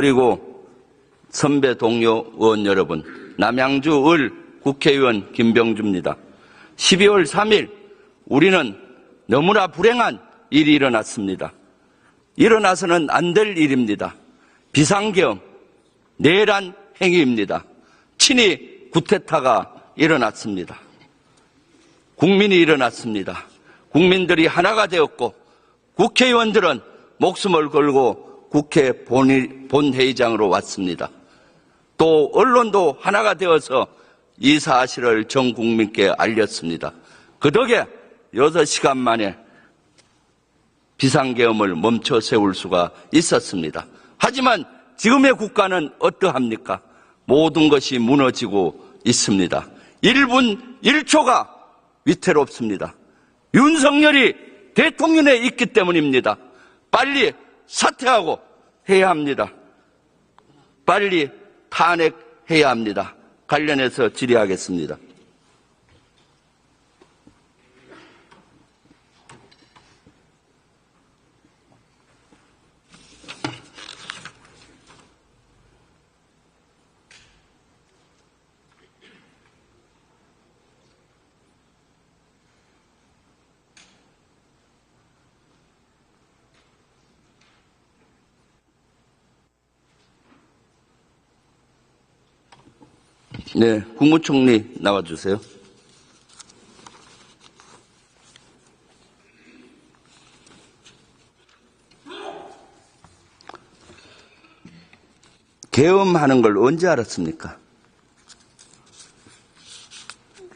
그리고 선배 동료 의원 여러분, 남양주 을 국회의원 김병주입니다. 12월 3일 우리는 너무나 불행한 일이 일어났습니다. 일어나서는 안 될 일입니다. 비상계엄, 내란 행위입니다. 친위 구테타가 일어났습니다. 국민이 일어났습니다. 국민들이 하나가 되었고 국회의원들은 목숨을 걸고 국회 본회의장으로 왔습니다. 또 언론도 하나가 되어서 이 사실을 전 국민께 알렸습니다. 그 덕에 6시간 만에 비상계엄을 멈춰 세울 수가 있었습니다. 하지만 지금의 국가는 어떠합니까? 모든 것이 무너지고 있습니다. 1분 1초가 위태롭습니다. 윤석열이 대통령에 있기 때문입니다. 빨리 사퇴하고 해야 합니다. 빨리 탄핵해야 합니다. 관련해서 질의하겠습니다. 네, 국무총리 나와주세요. 계엄하는 걸 언제 알았습니까?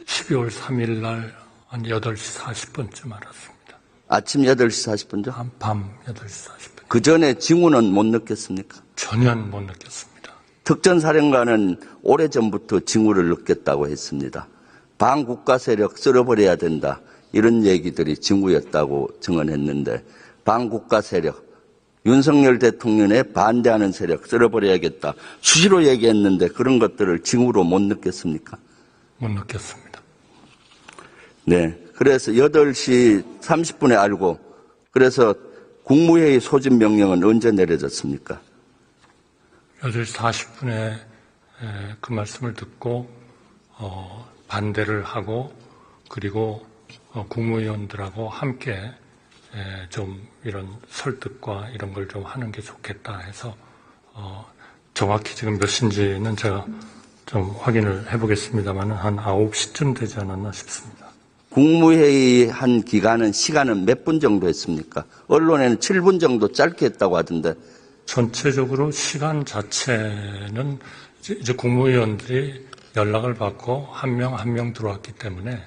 12월 3일 날 한 8시 40분쯤 알았습니다. 아침 8시 40분죠? 밤 8시 40분. 그 전에 징후는 못 느꼈습니까? 전혀 못 느꼈습니다. 특전사령관은 오래전부터 징후를 느꼈다고 했습니다. 반국가 세력 쓸어버려야 된다. 이런 얘기들이 징후였다고 증언했는데 반국가 세력, 윤석열 대통령에 반대하는 세력 쓸어버려야겠다. 수시로 얘기했는데 그런 것들을 징후로 못 느꼈습니까? 못 느꼈습니다. 네. 그래서 8시 30분에 알고 그래서 국무회의 소집 명령은 언제 내려졌습니까? 8시 40분에 그 말씀을 듣고 반대를 하고 그리고 국무위원들하고 함께 좀 이런 설득과 이런 걸 좀 하는 게 좋겠다 해서 정확히 지금 몇 시인지는 제가 좀 확인을 해보겠습니다만 한 9시쯤 되지 않았나 싶습니다. 국무회의 한 시간은 몇 분 정도 했습니까? 언론에는 7분 정도 짧게 했다고 하던데. 전체적으로 시간 자체는 이제 국무위원들이 연락을 받고 한 명 한 명 들어왔기 때문에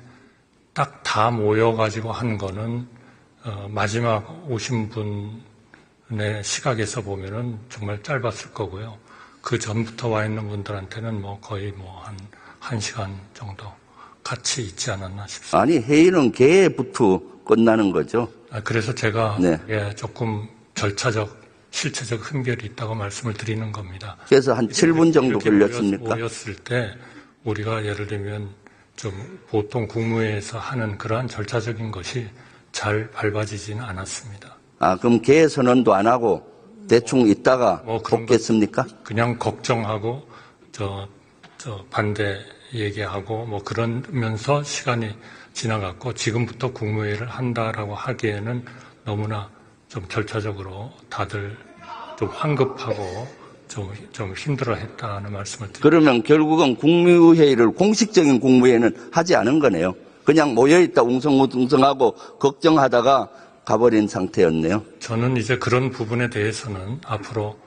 딱 다 모여가지고 한 거는 마지막 오신 분의 시각에서 보면은 정말 짧았을 거고요. 그 전부터 와 있는 분들한테는 거의 한 1시간 정도 같이 있지 않았나 싶습니다. 아니, 회의는 개부터 끝나는 거죠. 그래서 제가 네. 조금 실체적 흠결이 있다고 말씀을 드리는 겁니다. 그래서 한 7분 정도 걸렸습니까? 모였을 때 우리가 예를 들면 좀 보통 국무회에서 하는 그러한 절차적인 것이 잘 밟아지지는 않았습니다. 그럼 개 선언도 안 하고 대충 있다가 뽑겠습니까? 그냥 걱정하고 반대 얘기하고 그러면서 시간이 지나갔고 지금부터 국무회의를 한다라고 하기에는 너무나 좀 절차적으로 다들 좀 황급하고 좀 힘들어했다는 말씀을 드립니다. 그러면 결국은 국무회의를 공식적인 국무회의는 하지 않은 거네요. 그냥 모여있다 웅성웅성하고 걱정하다가 가버린 상태였네요. 저는 이제 그런 부분에 대해서는 앞으로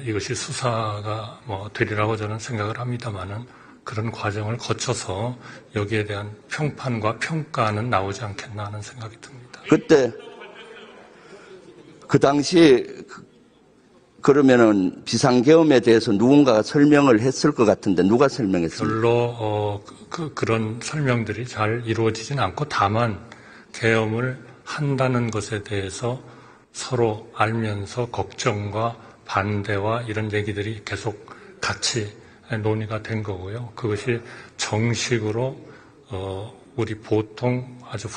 이것이 수사가 되리라고 저는 생각을 합니다만은 그런 과정을 거쳐서 여기에 대한 평판과 평가는 나오지 않겠나 하는 생각이 듭니다. 그때 그 당시 그러면은 비상계엄에 대해서 누군가가 설명을 했을 것 같은데 누가 설명했습니까? 별로 그런 설명들이 잘 이루어지진 않고 다만 계엄을 한다는 것에 대해서 서로 알면서 걱정과 반대와 이런 얘기들이 계속 같이 논의가 된 거고요. 그것이 정식으로 우리 보통 아주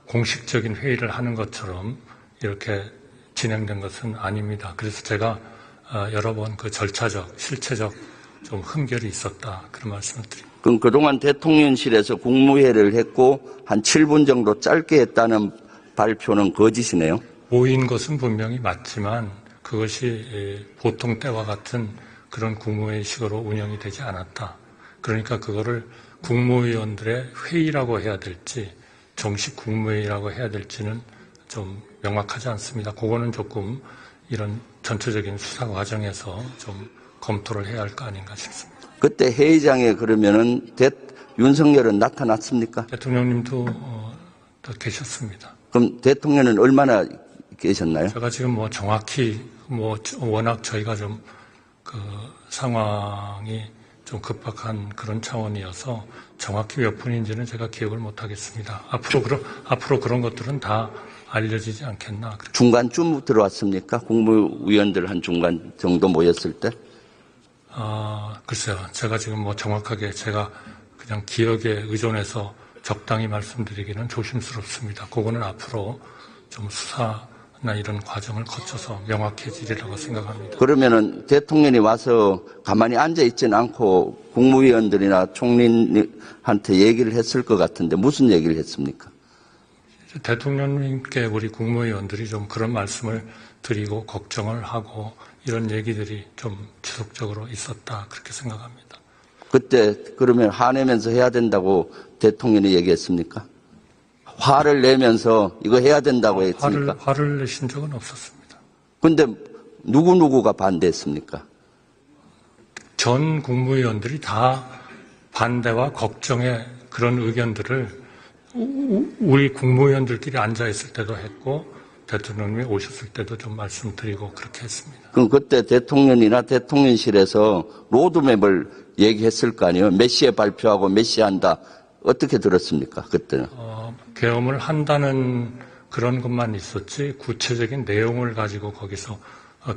공식적인 회의를 하는 것처럼 이렇게 진행된 것은 아닙니다. 그래서 제가 여러 번 그 절차적, 실체적 좀 흠결이 있었다. 그런 말씀을 드립니다. 그럼 그동안 대통령실에서 국무회의를 했고 한 7분 정도 짧게 했다는 발표는 거짓이네요. 모인 것은 분명히 맞지만 그것이 보통 때와 같은 그런 국무회의식으로 운영이 되지 않았다. 그러니까 그거를 국무위원들의 회의라고 해야 될지 정식 국무회의라고 해야 될지는 좀 명확하지 않습니다. 그거는 조금 이런 전체적인 수사 과정에서 좀 검토를 해야 할 거 아닌가 싶습니다. 그때 회의장에 그러면은 윤석열은 나타났습니까? 대통령님도 또 계셨습니다. 그럼 대통령은 얼마나 계셨나요? 제가 지금 뭐 정확히 워낙 저희가 좀 그 상황이 좀 급박한 그런 차원이어서 정확히 몇 분인지는 제가 기억을 못 하겠습니다. 앞으로 그런 것들은 다 알려지지 않겠나. 중간쯤 들어왔습니까? 국무위원들 한 중간 정도 모였을 때? 글쎄요. 제가 지금 뭐 정확하게 제가 그냥 기억에 의존해서 적당히 말씀드리기는 조심스럽습니다. 그거는 앞으로 좀 수사나 이런 과정을 거쳐서 명확해지리라고 생각합니다. 그러면은 대통령이 와서 가만히 앉아 있지는 않고 국무위원들이나 총리한테 얘기를 했을 것 같은데 무슨 얘기를 했습니까? 대통령님께 우리 국무위원들이 좀 그런 말씀을 드리고 걱정을 하고 이런 얘기들이 좀 지속적으로 있었다 그렇게 생각합니다. 그때 그러면 화내면서 해야 된다고 대통령이 얘기했습니까? 화를 내면서 이거 해야 된다고 했습니까? 화를 내신 적은 없었습니다. 근데 누구누구가 반대했습니까? 전 국무위원들이 다 반대와 걱정의 그런 의견들을 우리 국무위원들끼리 앉아있을 때도 했고 대통령님이 오셨을 때도 좀 말씀드리고 그렇게 했습니다. 그럼 그때 대통령이나 대통령실에서 로드맵을 얘기했을 거 아니에요? 몇 시에 발표하고 몇 시에 한다. 어떻게 들었습니까? 그때는? 계엄을 한다는 그런 것만 있었지 구체적인 내용을 가지고 거기서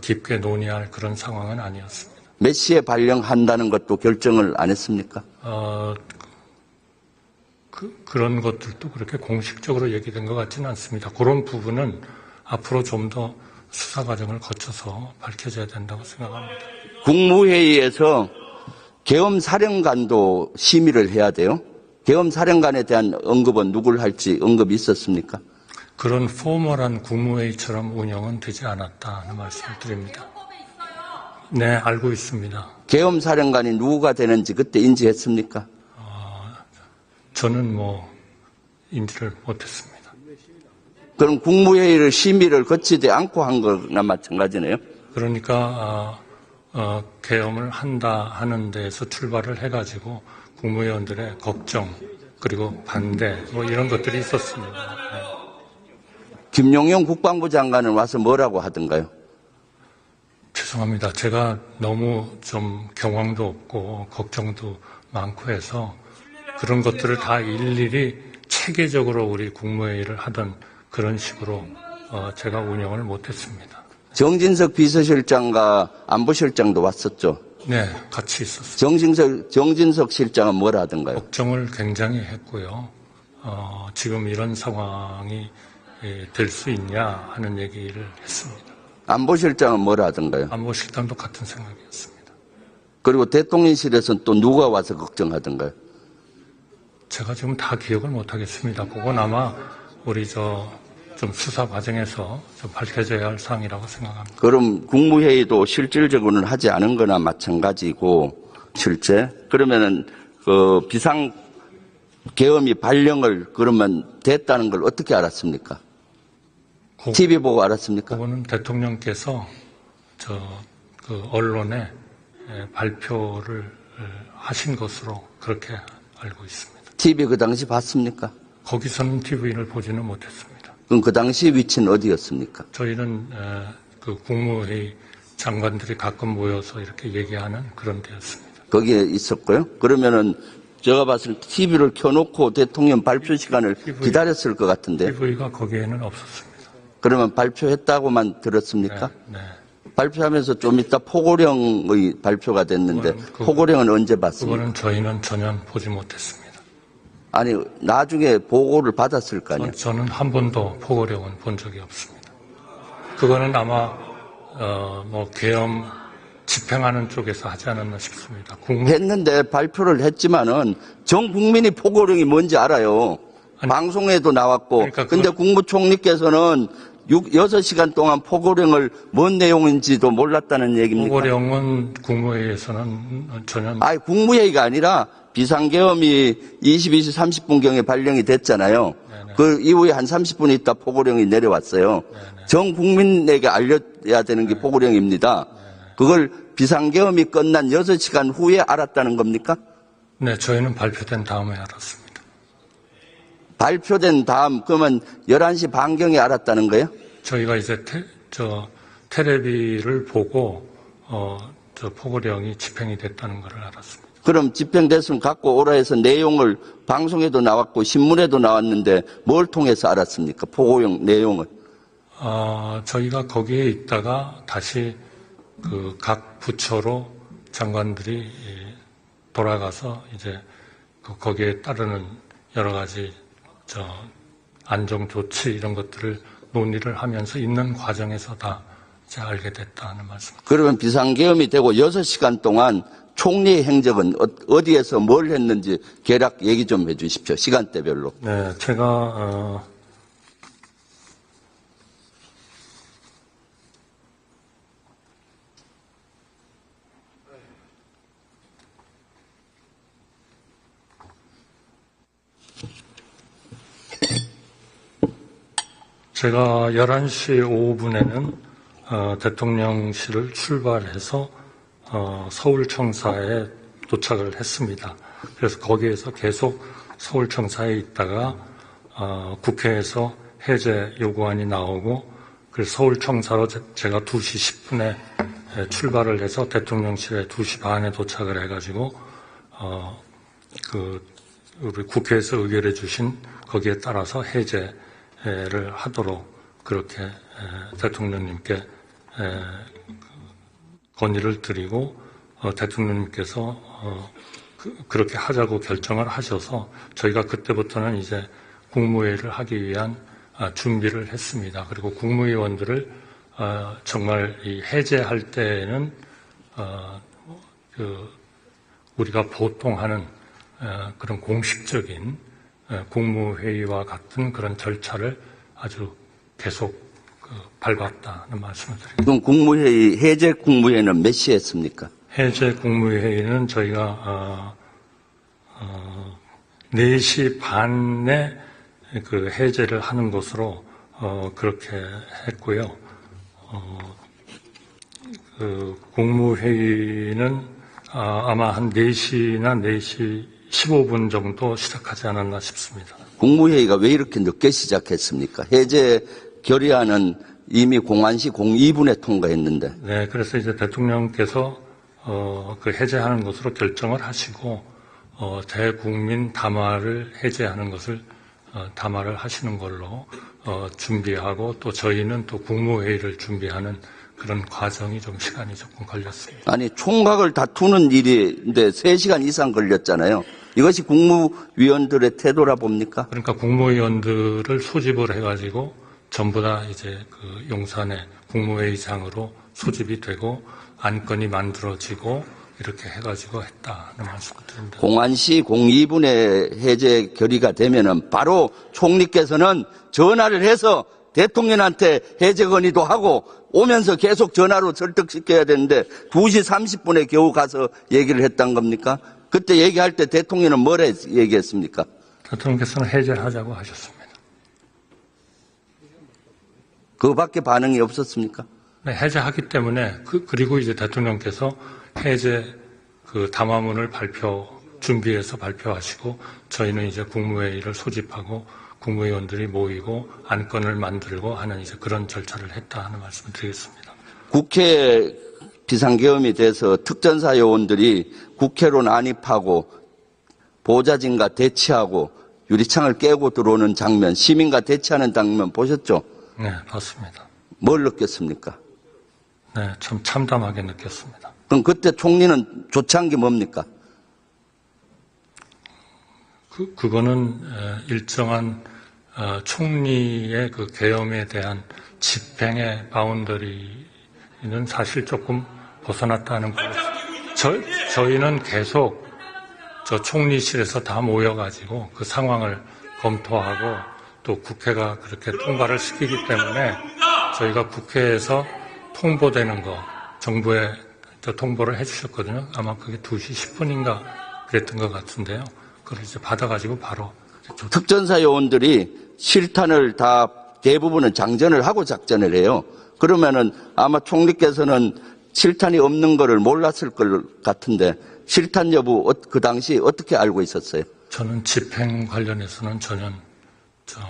깊게 논의할 그런 상황은 아니었습니다. 몇 시에 발령한다는 것도 결정을 안 했습니까? 그런 것들도 그렇게 공식적으로 얘기된 것 같지는 않습니다. 그런 부분은 앞으로 좀 더 수사 과정을 거쳐서 밝혀져야 된다고 생각합니다. 국무회의에서 계엄사령관도 심의를 해야 돼요? 계엄사령관에 대한 언급은 누굴 할지 언급이 있었습니까? 그런 포멀한 국무회의처럼 운영은 되지 않았다는 말씀을 드립니다. 네, 알고 있습니다. 계엄사령관이 누구가 되는지 그때 인지했습니까? 저는 인지를 못했습니다. 그럼 국무회의를 심의를 거치지 않고 한 거나 마찬가지네요? 그러니까 계엄을 한다 하는 데에서 출발을 해가지고 국무위원들의 걱정 그리고 반대 이런 것들이 있었습니다. 네. 김용현 국방부 장관은 와서 뭐라고 하던가요? 죄송합니다. 제가 너무 좀 경황도 없고 걱정도 많고 해서 그런 것들을 다 일일이 체계적으로 우리 국무회의를 하던 그런 식으로 제가 운영을 못했습니다. 정진석 비서실장과 안보실장도 왔었죠? 네, 같이 있었습니다. 정진석 실장은 뭐라 하던가요? 걱정을 굉장히 했고요. 지금 이런 상황이 될 수 있냐 하는 얘기를 했습니다. 안보실장은 뭐라 하던가요? 안보실장도 같은 생각이었습니다. 그리고 대통령실에서는 또 누가 와서 걱정하던가요? 제가 지금 다 기억을 못하겠습니다. 그건 아마 우리 좀 수사 과정에서 좀 밝혀져야 할 사항이라고 생각합니다. 그럼 국무회의도 실질적으로는 하지 않은 거나 마찬가지고 실제 그러면은 그 비상 계엄이 발령을 그러면 됐다는 걸 어떻게 알았습니까? TV 보고 알았습니까? 그거는 대통령께서 그 언론에 발표를 하신 것으로 그렇게 알고 있습니다. TV 그 당시 봤습니까? 거기서는 TV를 보지는 못했습니다. 그럼 그 당시 위치는 어디였습니까? 저희는 그 국무회의 장관들이 가끔 모여서 이렇게 얘기하는 그런 데였습니다. 거기에 있었고요. 그러면은 제가 봤을 때 TV를 켜놓고 대통령 발표 시간을 기다렸을 것 같은데. TV가 거기에는 없었습니다. 그러면 발표했다고만 들었습니까? 네. 발표하면서 좀 이따 포고령의 발표가 됐는데 포고령은 언제 봤습니까? 그거는 저희는 전혀 보지 못했습니다. 아니 나중에 보고를 받았을 거 아니에요? 저는 한 번도 포고령은 본 적이 없습니다. 그거는 아마 뭐 계엄 집행하는 쪽에서 하지 않았나 싶습니다. 했는데 발표를 했지만은 전 국민이 포고령이 뭔지 알아요. 아니, 방송에도 나왔고. 그러니까 근데 국무총리께서는 6시간 동안 포고령을 뭔 내용인지도 몰랐다는 얘기입니까? 포고령은 국무회의에서는 전혀 아니, 국무회의가 아니라 비상계엄이 22시 30분경에 발령이 됐잖아요. 네네. 그 이후에 한 30분 있다 포고령이 내려왔어요. 네네. 전 국민에게 알려야 되는 게 포고령입니다. 그걸 비상계엄이 끝난 6시간 후에 알았다는 겁니까? 네, 저희는 발표된 다음에 알았습니다. 발표된 다음 그러면 11시 반경에 알았다는 거예요? 저희가 이제 테레비를 보고 저 포고령이 집행이 됐다는 것을 알았습니다. 그럼 집행됐으면 갖고 오라 해서 내용을 방송에도 나왔고 신문에도 나왔는데 뭘 통해서 알았습니까? 포고령 내용을. 저희가 거기에 있다가 다시 그 각 부처로 장관들이 돌아가서 이제 거기에 따르는 여러 가지 안정 조치 이런 것들을 논의를 하면서 있는 과정에서 다 이제 알게 됐다는 말씀. 그러면 비상계엄이 되고 6시간 동안 총리의 행적은 어디에서 뭘 했는지 개략 얘기 좀 해 주십시오. 시간대별로. 네, 제가 제가 11시 5분에는 대통령실을 출발해서 서울청사에 도착을 했습니다. 그래서 거기에서 계속 서울청사에 있다가 국회에서 해제 요구안이 나오고 그래서 서울청사로 제가 2시 10분에 출발을 해서 대통령실에 2시 반에 도착을 해가지고 우리 국회에서 의결해 주신 거기에 따라서 해제를 하도록 그렇게 대통령님께 건의를 드리고 대통령님께서 그렇게 하자고 결정을 하셔서 저희가 그때부터는 이제 국무회의를 하기 위한 준비를 했습니다. 그리고 국무위원들을 정말 이 해제할 때에는 우리가 보통 하는 그런 공식적인 국무회의와 같은 그런 절차를 아주 계속 밟았다는 말씀을 드립니다. 그럼 국무회의, 해제 국무회의는 몇 시에 했습니까? 해제 국무회의는 저희가 4시 반에 그 해제를 하는 것으로 그렇게 했고요. 그 국무회의는 아마 한 4시나 4시 15분 정도 시작하지 않았나 싶습니다. 국무회의가 왜 이렇게 늦게 시작했습니까? 해제 결의안은 이미 공안시 02분에 통과했는데. 네, 그래서 이제 대통령께서 그 해제하는 것으로 결정을 하시고 대국민 담화를 해제하는 것을 담화를 하시는 걸로 준비하고 또 저희는 또 국무회의를 준비하는 그런 과정이 좀 시간이 조금 걸렸습니다. 아니 총각을 다투는 일인데 3시간 이상 걸렸잖아요. 이것이 국무위원들의 태도라 봅니까? 그러니까 국무위원들을 소집을 해가지고 전부 다 이제 그 용산의 국무회의장으로 소집이 되고 안건이 만들어지고 이렇게 해가지고 했다는 말씀을 드립니다. 공안시 02분에 해제 결의가 되면은 바로 총리께서는 전화를 해서 대통령한테 해제 건의도 하고 오면서 계속 전화로 설득시켜야 되는데 2시 30분에 겨우 가서 얘기를 했단 겁니까? 그때 얘기할 때 대통령은 뭐라 얘기했습니까? 대통령께서는 해제하자고 하셨습니다. 그거밖에 반응이 없었습니까? 네, 해제하기 때문에 그리고 이제 대통령께서 해제 그 담화문을 준비해서 발표하시고 저희는 이제 국무회의를 소집하고 국무위원들이 모이고 안건을 만들고 하는 이제 그런 절차를 했다 하는 말씀을 드리겠습니다. 국회 비상계엄이 돼서 특전사 요원들이 국회로 난입하고 보좌진과 대치하고 유리창을 깨고 들어오는 장면, 시민과 대치하는 장면 보셨죠? 네, 봤습니다. 뭘 느꼈습니까? 네, 참 참담하게 느꼈습니다. 그럼 그때 총리는 조치한 게 뭡니까? 그거는 일정한 총리의 그 계엄에 대한 집행의 바운더리는 사실 조금 벗어났다는 거죠. 저희는 계속 저 총리실에서 다 모여가지고 그 상황을 검토하고 또 국회가 그렇게 통과를 시키기 때문에 저희가 국회에서 통보되는 거 정부에 통보를 해주셨거든요. 아마 그게 2시 10분인가 그랬던 것 같은데요. 그걸 이제 받아가지고 바로 특전사 요원들이 실탄을 다 대부분은 장전을 하고 작전을 해요. 그러면은 아마 총리께서는 실탄이 없는 거를 몰랐을 것 같은데 실탄 여부 그 당시 어떻게 알고 있었어요? 저는 집행 관련해서는 전혀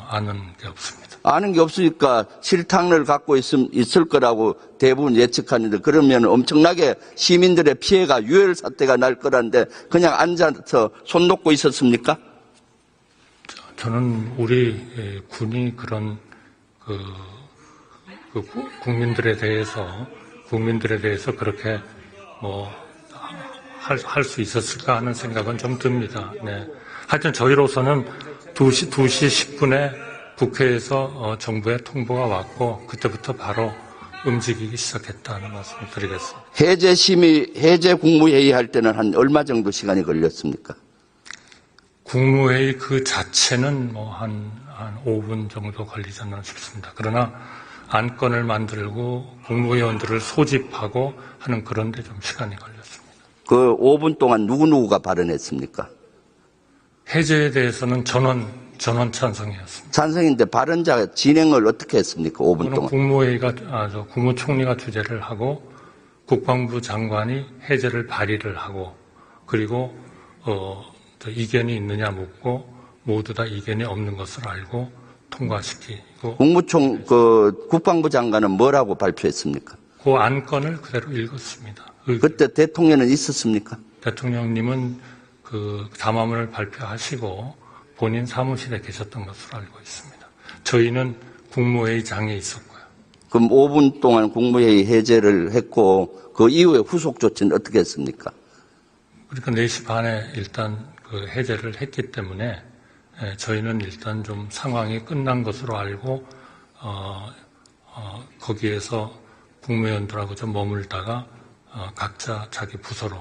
아는 게 없습니다. 아는 게 없으니까 실탄을 갖고 있을 거라고 대부분 예측하는데 그러면 엄청나게 시민들의 피해가 유혈 사태가 날 거란데 그냥 앉아서 손 놓고 있었습니까? 저는 우리 군이 그런 국민들에 대해서 그렇게 할 수 있었을까 하는 생각은 좀 듭니다. 네. 하여튼 저희로서는 2시 10분에 국회에서 정부에 통보가 왔고 그때부터 바로 움직이기 시작했다는 말씀을 드리겠습니다. 해제 국무회의 할 때는 한 얼마 정도 시간이 걸렸습니까? 국무회의 그 자체는 한 5분 정도 걸리지 않나 싶습니다. 그러나 안건을 만들고 국무위원들을 소집하고 하는 그런 데 좀 시간이 걸렸습니다. 그 5분 동안 누구누구가 발언했습니까? 해제에 대해서는 전원 찬성이었습니다. 찬성인데 발언자 진행을 어떻게 했습니까? 5분 동안. 국무총리가 주재를 하고 국방부 장관이 해제를 발의를 하고 그리고 이견이 있느냐 묻고 모두 다 이견이 없는 것을 알고 통과시키고 국방부 장관은 뭐라고 발표했습니까? 그 안건을 그대로 읽었습니다. 그때 대통령은 있었습니까? 대통령님은 그 담화문을 발표하시고 본인 사무실에 계셨던 것으로 알고 있습니다. 저희는 국무회의장에 있었고요. 그럼 5분 동안 국무회의 해제를 했고 그 이후에 후속 조치는 어떻게 했습니까? 그러니까 4시 반에 일단 그 해제를 했기 때문에 저희는 일단 좀 상황이 끝난 것으로 알고 거기에서 국무위원들하고 좀 머물다가 각자 자기 부서로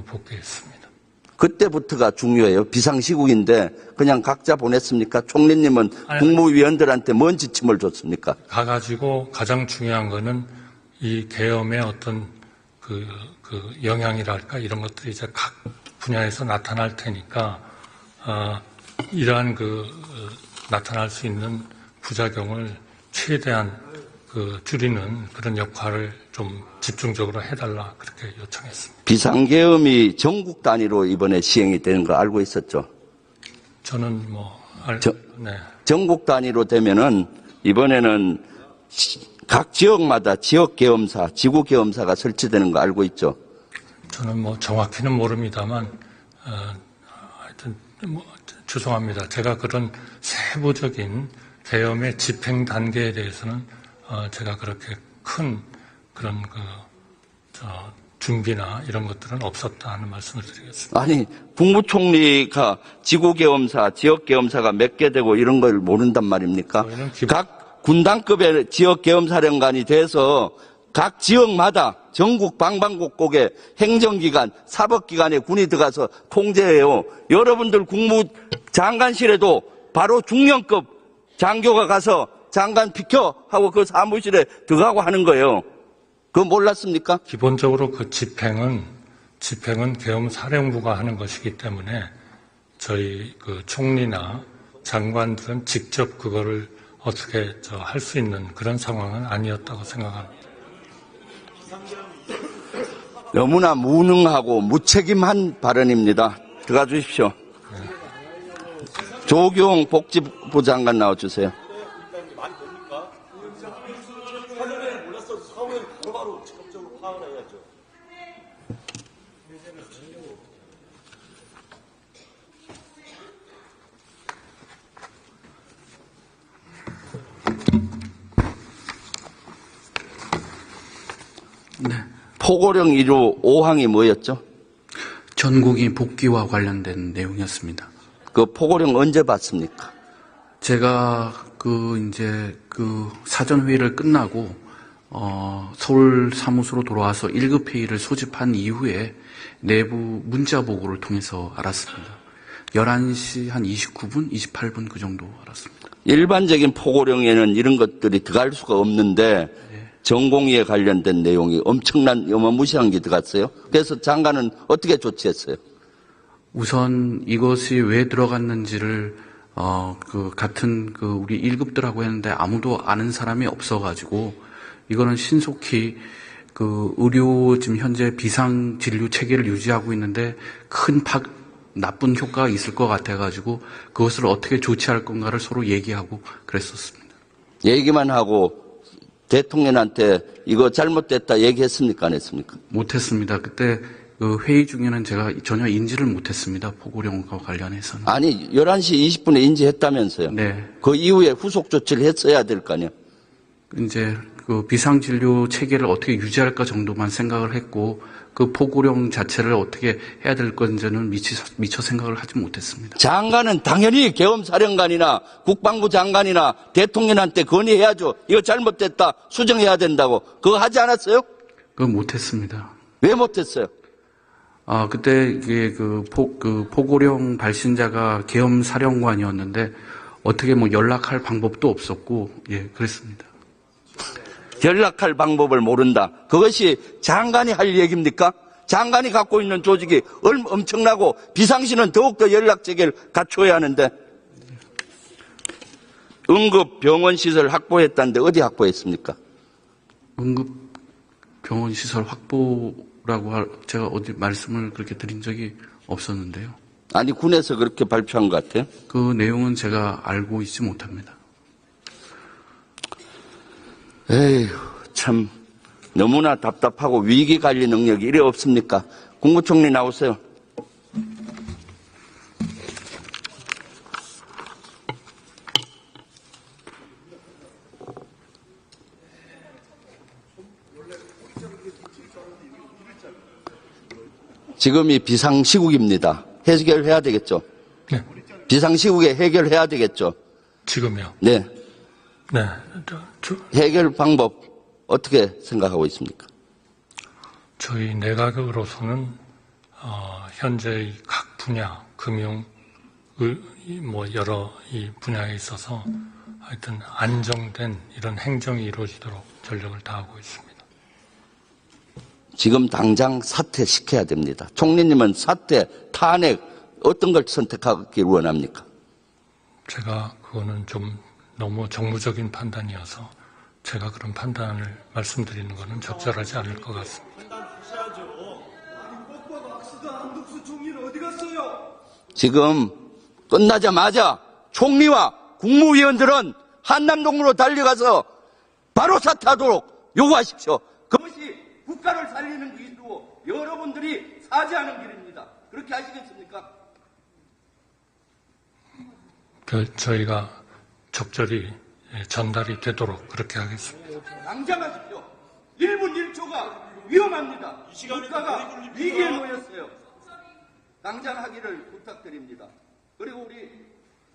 복귀했습니다. 그때부터가 중요해요. 비상시국인데 그냥 각자 보냈습니까? 총리님은 국무위원들한테 뭔 지침을 줬습니까? 가가지고 가장 중요한 거는 이 계엄의 어떤 그 영향이랄까 이런 것들이 이제 각 분야에서 나타날 테니까 이러한 나타날 수 있는 부작용을 최대한 줄이는 그런 역할을 좀 집중적으로 해달라 그렇게 요청했습니다. 비상계엄이 전국 단위로 이번에 시행이 되는 거 알고 있었죠? 저는 네. 전국 단위로 되면은 이번에는 각 지역마다 지역계엄사, 지구계엄사가 설치되는 거 알고 있죠? 저는 정확히는 모릅니다만 하여튼 죄송합니다. 제가 그런 세부적인 계엄의 집행 단계에 대해서는 제가 그렇게 큰 그런 준비나 이런 것들은 없었다 하는 말씀을 드리겠습니다. 아니, 국무총리가 지구계엄사, 지역계엄사가 몇 개 되고 이런 걸 모른단 말입니까? 각 군단급의 지역계엄사령관이 돼서 각 지역마다 전국 방방곡곡에 행정기관, 사법기관에 군이 들어가서 통제해요. 여러분들 국무장관실에도 바로 중령급 장교가 가서 장관 비켜 하고 그 사무실에 들어가고 하는 거예요. 그거 몰랐습니까? 기본적으로 그 집행은 계엄사령부가 하는 것이기 때문에 저희 총리나 장관들은 직접 그거를 어떻게 할 수 있는 그런 상황은 아니었다고 생각합니다. 너무나 무능하고 무책임한 발언입니다. 들어가 주십시오. 조경 복지부 장관 나와주세요. 네. 포고령 1호 5항이 뭐였죠? 전국이 복귀와 관련된 내용이었습니다. 그 포고령 언제 받습니까? 제가 이제 사전회의를 끝나고, 서울 사무소로 돌아와서 1급 회의를 소집한 이후에 내부 문자 보고를 통해서 알았습니다. 11시 한 29분, 28분 그 정도 알았습니다. 일반적인 포고령에는 이런 것들이 들어갈 수가 없는데 전공의에 관련된 내용이 엄청난 어마무시한 게 들어갔어요. 그래서 장관은 어떻게 조치했어요? 우선 이것이 왜 들어갔는지를 같은 우리 1급들하고 했는데 아무도 아는 사람이 없어가지고 이거는 신속히 의료 지금 현재 비상 진료 체계를 유지하고 있는데 큰 나쁜 효과가 있을 것 같아가지고 그것을 어떻게 조치할 건가를 서로 얘기하고 그랬었습니다. 얘기만 하고 대통령한테 이거 잘못됐다 얘기했습니까? 안 했습니까? 못했습니다. 그때 회의 중에는 제가 전혀 인지를 못했습니다. 포고령과 관련해서는. 아니 11시 20분에 인지했다면서요. 네. 그 이후에 후속 조치를 했어야 될 거 아니에요. 이제 비상진료 체계를 어떻게 유지할까 정도만 생각을 했고 그 포고령 자체를 어떻게 해야 될 건지는 미처 생각을 하지 못했습니다. 장관은 당연히 계엄사령관이나 국방부 장관이나 대통령한테 건의해야죠. 이거 잘못됐다 수정해야 된다고. 그거 하지 않았어요? 그거 못했습니다. 왜 못했어요? 그때 이게 포고령 발신자가 계엄사령관이었는데 어떻게 연락할 방법도 없었고 그랬습니다. 연락할 방법을 모른다. 그것이 장관이 할 얘기입니까? 장관이 갖고 있는 조직이 엄청나고 비상시는 더욱더 연락체계를 갖춰야 하는데 응급병원시설 확보했다는데 어디 확보했습니까? 응급병원시설 확보라고 제가 어디 말씀을 그렇게 드린 적이 없었는데요. 아니 군에서 그렇게 발표한 것 같아요. 그 내용은 제가 알고 있지 못합니다. 에휴, 참 너무나 답답하고 위기관리 능력이 이래 없습니까? 국무총리 나오세요. 지금이 비상시국입니다. 해결해야 되겠죠? 네. 비상시국에 해결해야 되겠죠? 지금요. 네. 네. 해결 방법 어떻게 생각하고 있습니까? 저희 내각으로서는 현재의 각 분야, 금융, 여러 이 분야에 있어서 하여튼 안정된 이런 행정이 이루어지도록 전력을 다하고 있습니다. 지금 당장 사퇴시켜야 됩니다. 총리님은 사퇴, 탄핵 어떤 걸 선택하길 원합니까? 제가 그거는 좀 너무 정무적인 판단이어서 제가 그런 판단을 말씀드리는 것은 적절하지 않을 것 같습니다. 지금 끝나자마자 총리와 국무위원들은 한남동으로 달려가서 바로 사퇴하도록 요구하십시오. 그것이 국가를 살리는 길이고 여러분들이 사죄하는 길입니다. 그렇게 하시겠습니까? 저희가 적절히 전달이 되도록 그렇게 하겠습니다. 당장하십시오. 1분 1초가 위험합니다. 국가가 위기에 놓였어요. 당장 하기를 부탁드립니다. 그리고 우리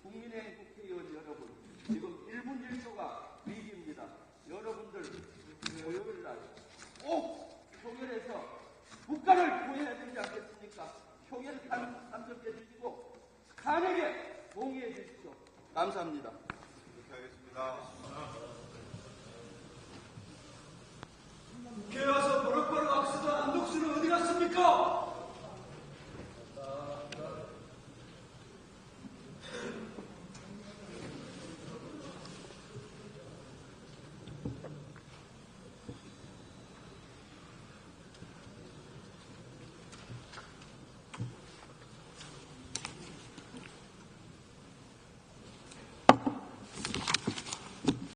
국민의 국회의원 여러분, 지금 1분 1초가 위기입니다. 여러분들 토요일 날 꼭 표결해서 국가를 구해야 되지 않겠습니까? 표결 참석해 주시고 탄핵에 동의해 주십시오. 감사합니다. 국회에 와서